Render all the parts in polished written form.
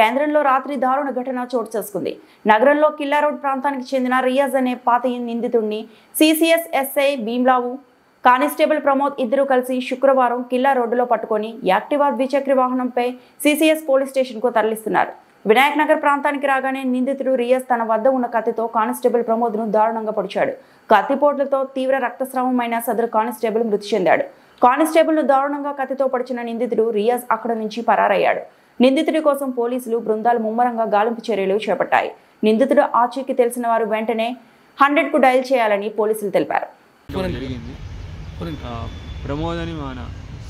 కేంద్రంలో రాత్రి దారుణ ఘటన చోటు చేసుకుంది. నగరంలో కిల్లా రోడ్ ప్రాంతానికి చెందిన రియాజ్ అనే పాత నిందితుడిని సిసిఎస్ ఎస్ఐ భీమ్లావు, కానిస్టేబుల్ ప్రమోద్ ఇద్దరు కలిసి శుక్రవారం కిల్లా రోడ్డులో పట్టుకొని యాక్టివా ద్విచక్ర వాహనంపై సిసిఎస్ పోలీస్ స్టేషన్కు తరలిస్తున్నారు. వినాయక్ నగర్ ప్రాంతానికి రాగానే నిందితుడు రియాజ్ తన వద్ద ఉన్న కత్తితో కానిస్టేబుల్ ప్రమోద్ను దారుణంగా పొడిచాడు. కత్తిపోట్లతో తీవ్ర రక్తస్రావమైన సదరు కానిస్టేబుల్ మృతి చెందాడు. కానిస్టేబుల్ను దారుణంగా కత్తితో పొడిచిన నిందితుడు రియాజ్ అక్కడి నుంచి పరారయ్యాడు. నిందితుడి కోసం పోలీసులు బృందాలు ముమ్మరంగా గాలింపు చర్యలు చేపట్టాయి. నిందితుడు ఆచూకీ తెలిసిన వారు వెంటనే 100కు డయల్ చేయాలని పోలీసులు తెలిపారు. ప్రమోద్ అని మన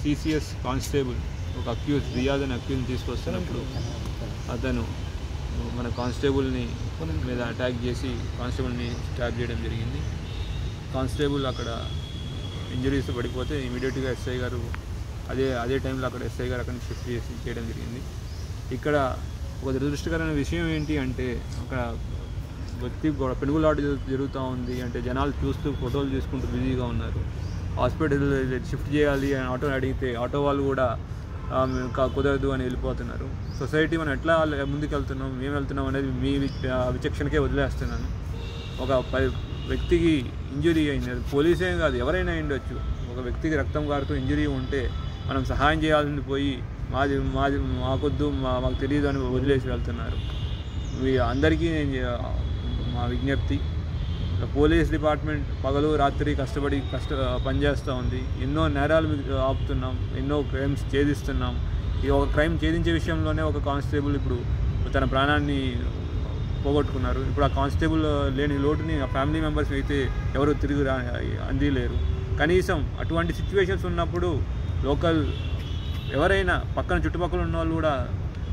సిసిఎస్ కానిస్టేబుల్ ఒక అక్యూజ్ రియాజ్ అని అక్యూజ్ని తీసుకొస్తున్నప్పుడు అతను మన కానిస్టేబుల్ని మీద అటాక్ చేసి కానిస్టేబుల్ని స్టాప్ చేయడం జరిగింది. కానిస్టేబుల్ అక్కడ ఇంజరీస్ పడిపోతే ఇమీడియట్గా ఎస్ఐ గారు అదే టైంలో అక్కడ ఎస్ఐ గారు అక్కడ షిఫ్ట్ చేయడం జరిగింది. ఇక్కడ ఒక దురదృష్టకరమైన విషయం ఏంటి అంటే అక్కడ వ్యక్తి పెనుగులాట జరుగుతూ ఉంది. అంటే జనాలు చూస్తూ ఫోటోలు తీసుకుంటూ బిజీగా ఉన్నారు. హాస్పిటల్ షిఫ్ట్ చేయాలి అని ఆటో అడిగితే ఆటో వాళ్ళు కూడా కుదరదు అని వెళ్ళిపోతున్నారు. సొసైటీ మనం ఎట్లా ముందుకు వెళ్తున్నాం, మేము వెళ్తున్నాం అనేది మీ విచక్షణకే వదిలేస్తున్నాను. ఒక వ్యక్తికి ఇంజురీ అయింది, పోలీసే కాదు ఎవరైనా అయిండొచ్చు. ఒక వ్యక్తికి రక్తం కారుతూ ఇంజురీ ఉంటే మనం సహాయం చేయాలని పోయి మాకొద్దు మాకు తెలియదు అని వదిలేసి వెళ్తున్నారు. అందరికీ మా విజ్ఞప్తి, పోలీస్ డిపార్ట్మెంట్ పగలు రాత్రి కష్టపడి పనిచేస్తూ ఉంది. ఎన్నో నేరాలు ఆపుతున్నాం, ఎన్నో క్రైమ్స్ ఛేదిస్తున్నాం. ఈ ఒక క్రైమ్ ఛేదించే విషయంలోనే ఒక కానిస్టేబుల్ ఇప్పుడు తన ప్రాణాన్ని పోగొట్టుకున్నారు. ఇప్పుడు ఆ కానిస్టేబుల్ లేని లోటుని ఆ ఫ్యామిలీ మెంబర్స్ అయితే ఎవరు తిరిగి అందిలేరు. కనీసం అటువంటి సిచ్యువేషన్స్ ఉన్నప్పుడు లోకల్ ఎవరైనా పక్కన చుట్టుపక్కల ఉన్న వాళ్ళు కూడా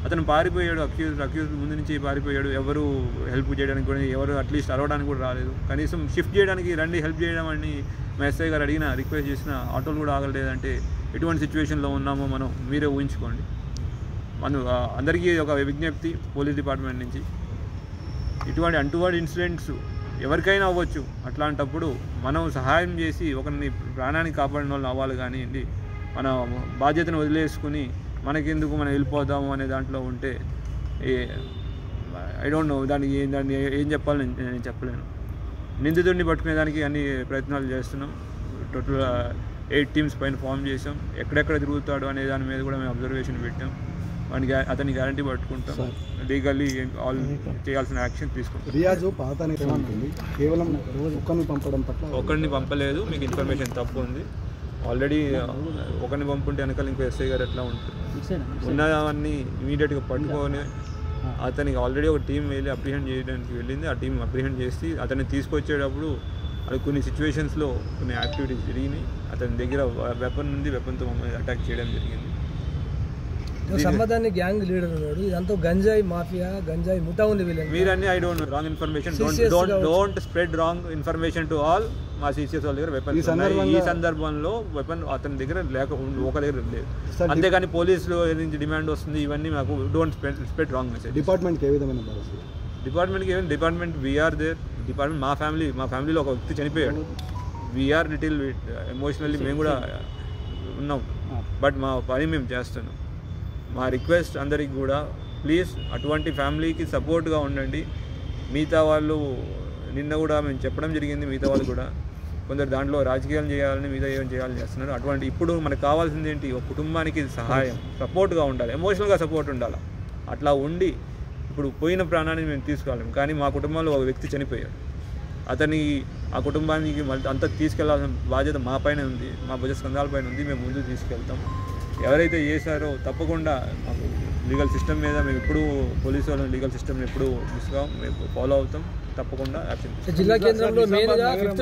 అతను పారిపోయాడు, అక్యూజ్ ముందు నుంచి పారిపోయాడు, ఎవరు హెల్ప్ చేయడానికి కూడా ఎవరు అట్లీస్ట్ అరవడానికి కూడా రాలేదు. కనీసం షిఫ్ట్ చేయడానికి రండి హెల్ప్ చేయడం అని మా ఎస్ఐ గారు అడిగినా రిక్వెస్ట్ చేసిన ఆటోలు కూడా ఆగలేదంటే ఎటువంటి సిచ్యువేషన్లో ఉన్నామో మనం మీరే ఊహించుకోండి. మనం అందరికీ ఒక విజ్ఞప్తి పోలీస్ డిపార్ట్మెంట్ నుంచి, అటువంటి ఇన్సిడెంట్స్ ఎవరికైనా అవ్వచ్చు. అట్లాంటప్పుడు మనం సహాయం చేసి ఒకరిని ప్రాణాన్ని కాపాడిన వాళ్ళు అవ్వాలి కానివ్వండి, మన బాధ్యతను వదిలేసుకుని మనకెందుకు మనం వెళ్ళిపోదాము అనే దాంట్లో ఉంటే ఐ డోంట్ నో దాన్ని ఏం చెప్పాలని నేను చెప్పలేను. నిందితుడిని పట్టుకునేదానికి అన్ని ప్రయత్నాలు చేస్తున్నాం. టోటల్ 8 టీమ్స్ పైన ఫామ్ చేసాం. ఎక్కడెక్కడ తిరుగుతాడు అనే దాని మీద కూడా మేము అబ్జర్వేషన్ పెట్టాం. అతని గ్యారంటీ పట్టుకుంటాం. లీగల్లీ ఆల్ చేయాల్సిన యాక్షన్ తీసుకుంటాం. ఒకరిని పంపలేదు, మీకు ఇన్ఫర్మేషన్ తప్పు ఉంది. ఆల్రెడీ ఒకరిని పంపుంటే వెనకాల ఇంకో ఎస్ఐ గారు ఎట్లా ఉంటుంది, ఉన్నదాన్ని ఇమీడియట్గా పట్టుకొని అతనికి ఆల్రెడీ ఒక టీం వెళ్ళి అప్రిహెండ్ చేయడానికి వెళ్ళింది. ఆ టీం అప్రిహెండ్ చేసి అతన్ని తీసుకొచ్చేటప్పుడు అది కొన్ని సిచ్యువేషన్స్లో కొన్ని యాక్టివిటీస్ జరిగినాయి. అతని దగ్గర వెపన్ ఉంది, వెపన్తో మమ్మల్ని అటాక్ చేయడం జరిగింది. సంబంధాన్ని గ్యాంగ్ లీడర్ ఉన్నాడు. ఇదంతా గంజాయి మాఫియా, గంజాయి ముఠా ఉంది. మీరన్నీ I don't wrong information, don't spread wrong information to all. మా సిసిఎస్ వాళ్ళ దగ్గర వెపన్ ఈ సందర్భంలో వెపన్ అతని దగ్గర ఒక దగ్గర లేదు. అంతేగాని పోలీసులు నుంచి డిమాండ్ వస్తుంది ఇవన్నీ మాకు don't spread wrong message. Department we are there. Department మా ఫ్యామిలీలో ఒక వ్యక్తి చనిపోయాడు. వీఆర్ లిటిల్ ఎమోషనల్లీ మేము కూడా ఉన్నాం. బట్ మా పని మేము చేస్తున్నాం. మా రిక్వెస్ట్ అందరికి కూడా ప్లీజ్ అటువంటి ఫ్యామిలీకి సపోర్ట్గా ఉండండి. మిగతా వాళ్ళు నిన్న కూడా మేము చెప్పడం జరిగింది. మిగతా వాళ్ళు కూడా కొందరు దాంట్లో రాజకీయాలు చేయాలని మిగతా ఏం చేయాలని చేస్తున్నారు. అటువంటి ఇప్పుడు మనకు కావాల్సింది ఏంటి, ఒక కుటుంబానికి సహాయం, సపోర్ట్గా ఉండాలి, ఎమోషనల్గా సపోర్ట్ ఉండాలి. అట్లా ఉండి ఇప్పుడు పోయిన ప్రాణాన్ని మేము తీసుకోలేము. కానీ మా కుటుంబంలో ఒక వ్యక్తి చనిపోయాడు. ఆ కుటుంబానికి అంతా తీసుకెళ్లాల్సిన బాధ్యత మా పైన ఉంది, మా భుజస్కంధాలపైన ఉంది. మేము ముందుకు తీసుకెళ్తాం. ఎవరైతే చేశారో తప్పకుండా మాకు లీగల్ సిస్టమ్ మీద మేము ఎప్పుడూ పోలీసు వాళ్ళ లీగల్ సిస్టమ్ని ఎప్పుడూ మిస్ కాం, మేము ఫాలో అవుతాం. తప్పకుండా యాక్షన్. జిల్లా కేంద్రంలో